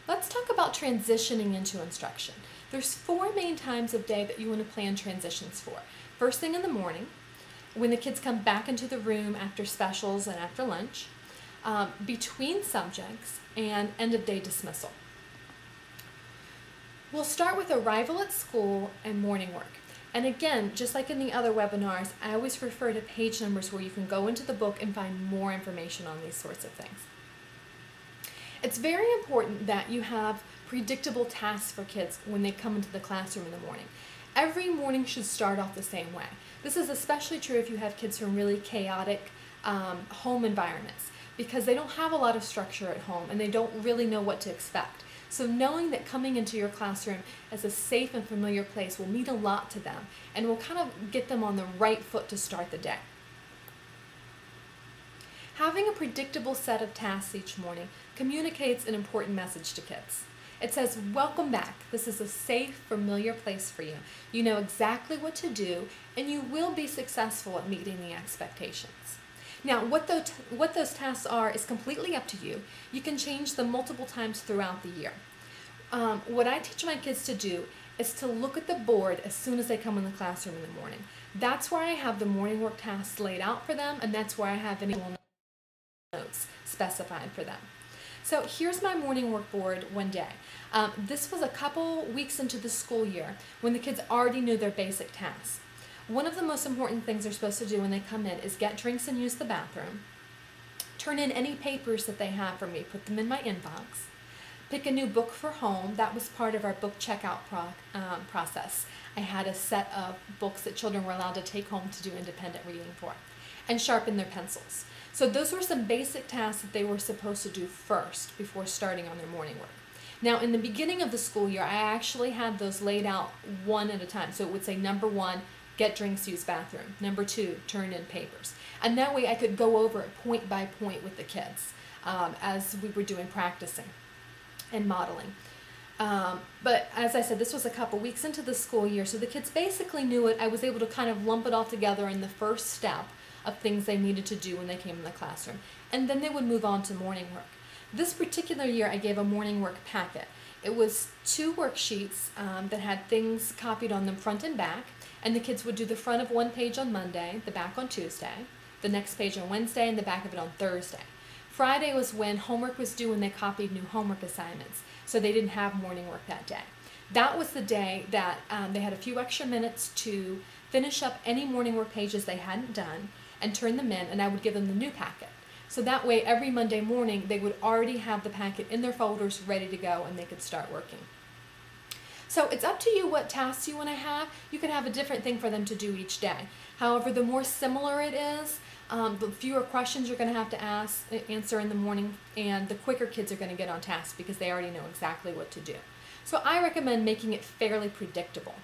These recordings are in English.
Let's talk about transitioning into instruction. There's 4 main times of day that you want to plan transitions for. First thing in the morning, when the kids come back into the room after specials and after lunch, between subjects, and end of day dismissal. We'll start with arrival at school and morning work. And again, just like in the other webinars, I always refer to page numbers where you can go into the book and find more information on these sorts of things. It's very important that you have predictable tasks for kids when they come into the classroom in the morning. Every morning should start off the same way. This is especially true if you have kids from really chaotic home environments, because they don't have a lot of structure at home and they don't really know what to expect. So knowing that coming into your classroom as a safe and familiar place will mean a lot to them and will kind of get them on the right foot to start the day. Having a predictable set of tasks each morning communicates an important message to kids. It says, welcome back. This is a safe, familiar place for you. You know exactly what to do and you will be successful at meeting the expectations. Now, what those tasks are is completely up to you. You can change them multiple times throughout the year. What I teach my kids to do is to look at the board as soon as they come in the classroom in the morning. That's where I have the morning work tasks laid out for them, and that's where I have any notes specified for them. So here's my morning work board one day. This was a couple weeks into the school year when the kids already knew their basic tasks. One of the most important things they're supposed to do when they come in is get drinks and use the bathroom, turn in any papers that they have for me, put them in my inbox, pick a new book for home. That was part of our book checkout process. I had a set of books that children were allowed to take home to do independent reading for, and sharpen their pencils. So those were some basic tasks that they were supposed to do first before starting on their morning work. Now, in the beginning of the school year, I actually had those laid out one at a time. So it would say number 1, get drinks, use bathroom. Number 2, turn in papers. And that way I could go over it point by point with the kids as we were doing practicing and modeling. But as I said, this was a couple weeks into the school year, so the kids basically knew it. I was able to kind of lump it all together in the first step of things they needed to do when they came in the classroom. And then they would move on to morning work. This particular year, I gave a morning work packet. It was 2 worksheets that had things copied on them front and back, and the kids would do the front of one page on Monday, the back on Tuesday, the next page on Wednesday, and the back of it on Thursday. Friday was when homework was due and they copied new homework assignments, so they didn't have morning work that day. That was the day that they had a few extra minutes to finish up any morning work pages they hadn't done and turn them in, and I would give them the new packet. So that way, every Monday morning, they would already have the packet in their folders ready to go and they could start working. So it's up to you what tasks you want to have. You can have a different thing for them to do each day. However, the more similar it is, the fewer questions you're going to have to answer in the morning, and the quicker kids are going to get on task because they already know exactly what to do. So I recommend making it fairly predictable.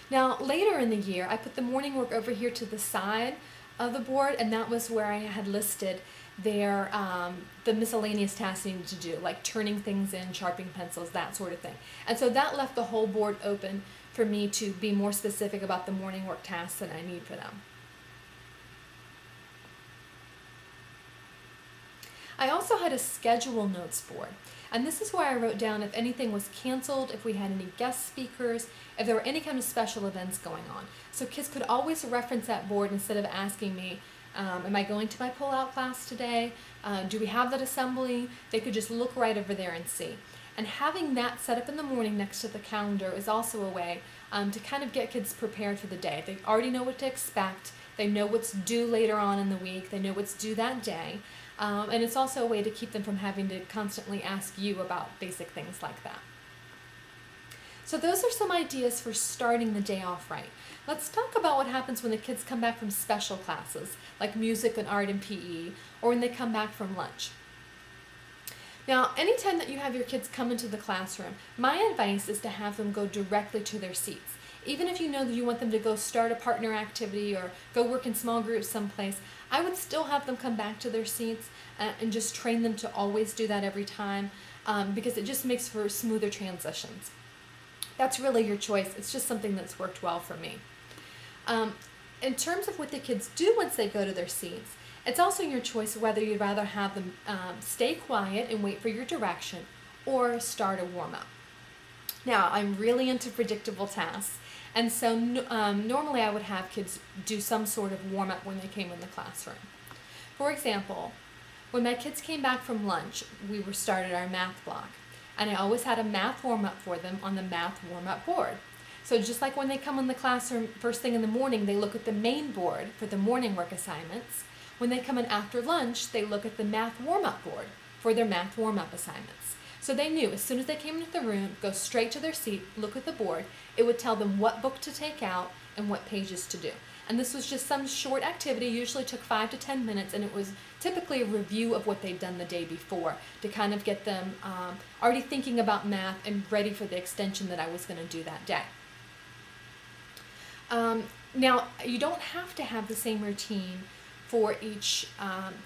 Now, later in the year, I put the morning work over here to the side of the board, and that was where I had listed the miscellaneous tasks needed to do, like turning things in, sharpening pencils, that sort of thing. And so that left the whole board open for me to be more specific about the morning work tasks that I need for them. I also had a schedule notes board, and this is where I wrote down if anything was canceled, if we had any guest speakers, if there were any kind of special events going on. So kids could always reference that board instead of asking me, am I going to my pull-out class today? Do we have that assembly? They could just look right over there and see. And having that set up in the morning next to the calendar is also a way to kind of get kids prepared for the day. They already know what to expect. They know what's due later on in the week. They know what's due that day. And it's also a way to keep them from having to constantly ask you about basic things like that. So those are some ideas for starting the day off right. Let's talk about what happens when the kids come back from special classes, like music and art and PE, or when they come back from lunch. Now, anytime that you have your kids come into the classroom, my advice is to have them go directly to their seats. Even if you know that you want them to go start a partner activity or go work in small groups someplace, I would still have them come back to their seats and just train them to always do that every time because it just makes for smoother transitions. That's really your choice. It's just something that's worked well for me. In terms of what the kids do once they go to their seats, It's also your choice whether you'd rather have them stay quiet and wait for your direction or start a warm-up. Now, I'm really into predictable tasks, and so normally I would have kids do some sort of warm-up when they came in the classroom. For example, when my kids came back from lunch, we started our math block, and I always had a math warm-up for them on the math warm-up board. So just like when they come in the classroom first thing in the morning, they look at the main board for the morning work assignments. When they come in after lunch, they look at the math warm-up board for their math warm-up assignments. So they knew as soon as they came into the room, go straight to their seat, look at the board. It would tell them what book to take out and what pages to do. And this was just some short activity, usually took 5 to 10 minutes, and it was typically a review of what they'd done the day before to kind of get them already thinking about math and ready for the extension that I was going to do that day. Now, you don't have to have the same routine for each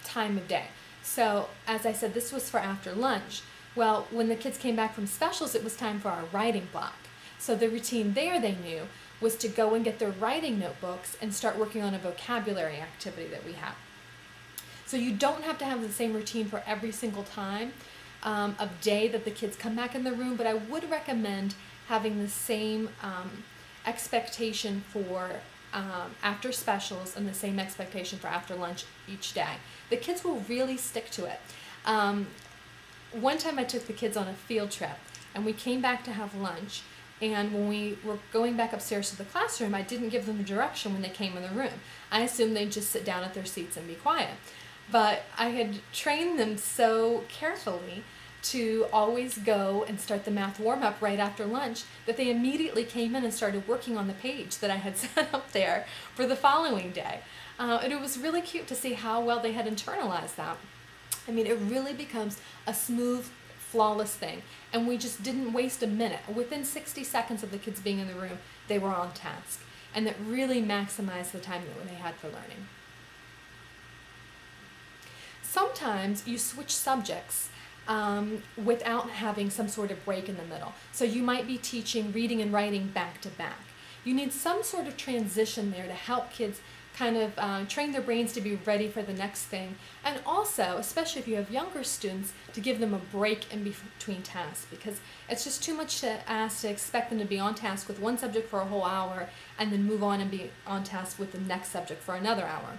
time of day. So, as I said, this was for after lunch. Well, when the kids came back from specials, it was time for our writing block. So the routine there, they knew, was to go and get their writing notebooks and start working on a vocabulary activity that we have. So you don't have to have the same routine for every single time of day that the kids come back in the room, but I would recommend having the same expectation for after specials and the same expectation for after lunch each day. The kids will really stick to it. One time I took the kids on a field trip, and we came back to have lunch, and when we were going back upstairs to the classroom, I didn't give them the direction when they came in the room. I assumed they'd just sit down at their seats and be quiet. But I had trained them so carefully to always go and start the math warm-up right after lunch that they immediately came in and started working on the page that I had set up there for the following day. And it was really cute to see how well they had internalized that. I mean, it really becomes a smooth, flawless thing. And we just didn't waste a minute. Within 60 seconds of the kids being in the room, they were on task. And that really maximized the time that they had for learning. Sometimes you switch subjects without having some sort of break in the middle. So you might be teaching reading and writing back to back. You need some sort of transition there to help kids kind of train their brains to be ready for the next thing, and also, especially if you have younger students, to give them a break in between tasks, because it's just too much to ask to expect them to be on task with one subject for a whole hour and then move on and be on task with the next subject for another hour.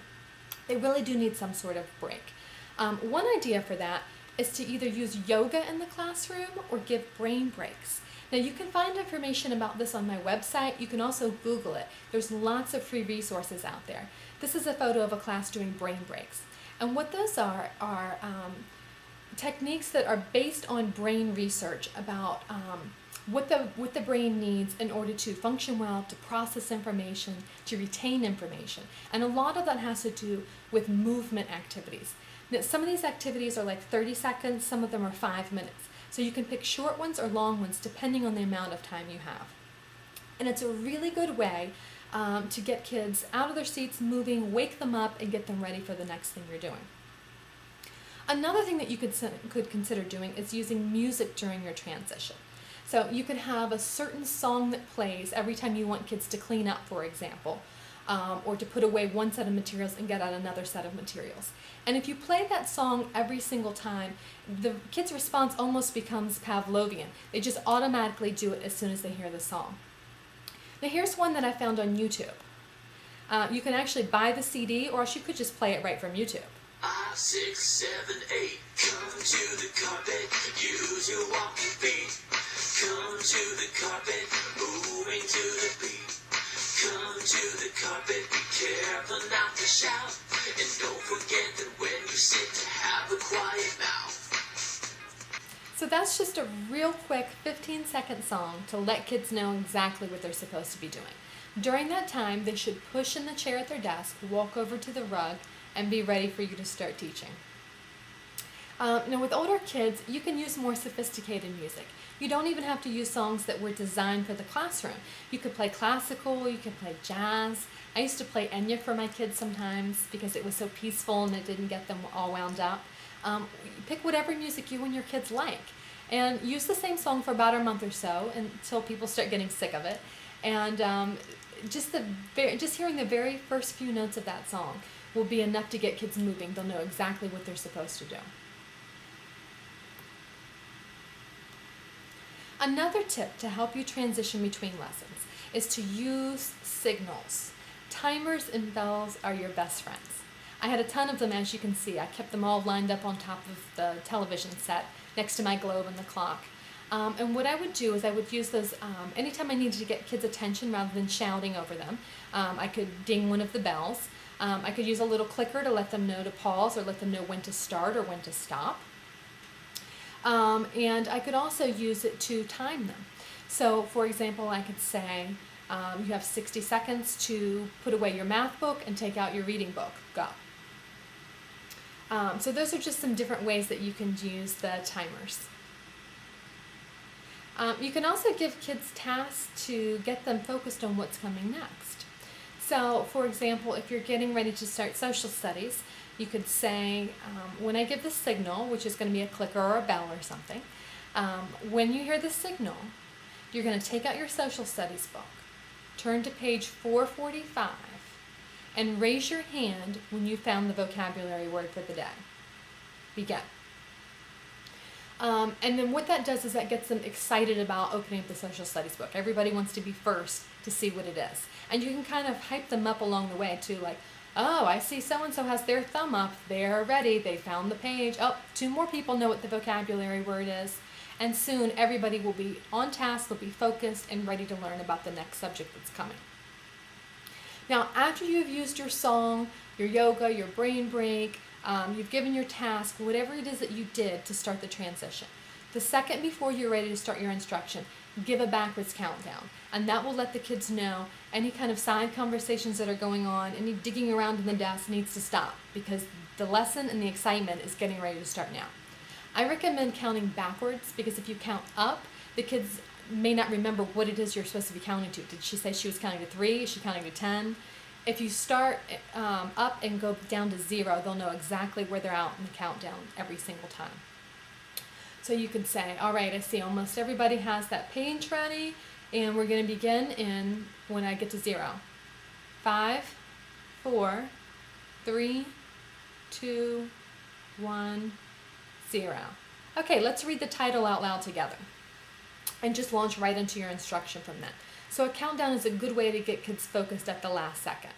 They really do need some sort of break. One idea for that is to either use yoga in the classroom or give brain breaks. Now, you can find information about this on my website. You can also Google it. There's lots of free resources out there. This is a photo of a class doing brain breaks. And what those are techniques that are based on brain research about what the brain needs in order to function well, to process information, to retain information. And a lot of that has to do with movement activities. Now, some of these activities are like 30 seconds, some of them are 5 minutes. So you can pick short ones or long ones depending on the amount of time you have. And it's a really good way to get kids out of their seats, moving, wake them up, and get them ready for the next thing you're doing. Another thing that you could consider doing is using music during your transition. So you could have a certain song that plays every time you want kids to clean up, for example, or to put away one set of materials and get out another set of materials. And if you play that song every single time, the kids' response almost becomes Pavlovian. They just automatically do it as soon as they hear the song. Now here's one that I found on YouTube. You can actually buy the CD, or else you could just play it right from YouTube. 5, 6, 7, 8. Come to the carpet, use your walking feet. Come to the carpet, moving to the beat. Come to the carpet, be careful not to shout. And don't forget that when you sit to have a quiet mouth. So that's just a real quick 15-second song to let kids know exactly what they're supposed to be doing. During that time, they should push in the chair at their desk, walk over to the rug, and be ready for you to start teaching. Now with older kids, you can use more sophisticated music. You don't even have to use songs that were designed for the classroom. You could play classical, you could play jazz. I used to play Enya for my kids sometimes because it was so peaceful and it didn't get them all wound up. Pick whatever music you and your kids like, and use the same song for about a month or so until people start getting sick of it. And just hearing the very first few notes of that song will be enough to get kids moving. They'll know exactly what they're supposed to do. Another tip to help you transition between lessons is to use signals. Timers and bells are your best friends. I had a ton of them, as you can see. I kept them all lined up on top of the television set next to my globe and the clock. And what I would do is I would use those anytime I needed to get kids' attention rather than shouting over them. I could ding one of the bells. I could use a little clicker to let them know to pause or let them know when to start or when to stop. And I could also use it to time them. So, for example, I could say, you have 60 seconds to put away your math book and take out your reading book. Go. So those are just some different ways that you can use the timers. You can also give kids tasks to get them focused on what's coming next. So, for example, if you're getting ready to start social studies, you could say, when I give the signal, which is going to be a clicker or a bell or something, when you hear the signal, you're going to take out your social studies book, turn to page 445, and raise your hand when you found the vocabulary word for the day. Begin. And then what that does is that gets them excited about opening up the social studies book. Everybody wants to be first to see what it is. And you can kind of hype them up along the way too, like, oh, I see so-and-so has their thumb up. They're ready. They found the page. Oh, 2 more people know what the vocabulary word is. And soon everybody will be on task, they'll be focused and ready to learn about the next subject that's coming. Now, after you've used your song, your yoga, your brain break, you've given your task, whatever it is that you did to start the transition, the second before you're ready to start your instruction, give a backwards countdown. And that will let the kids know any kind of side conversations that are going on, any digging around in the desk needs to stop because the lesson and the excitement is getting ready to start now. I recommend counting backwards because if you count up, the kids may not remember what it is you're supposed to be counting to. Did she say she was counting to 3? Is she counting to 10? If you start up and go down to 0, they'll know exactly where they're out in the countdown every single time. So you could say, all right, I see almost everybody has that page ready, and we're going to begin in when I get to 0. 5, 4, 3, 2, 1, 0. Okay, let's read the title out loud together and just launch right into your instruction from that. So a countdown is a good way to get kids focused at the last second.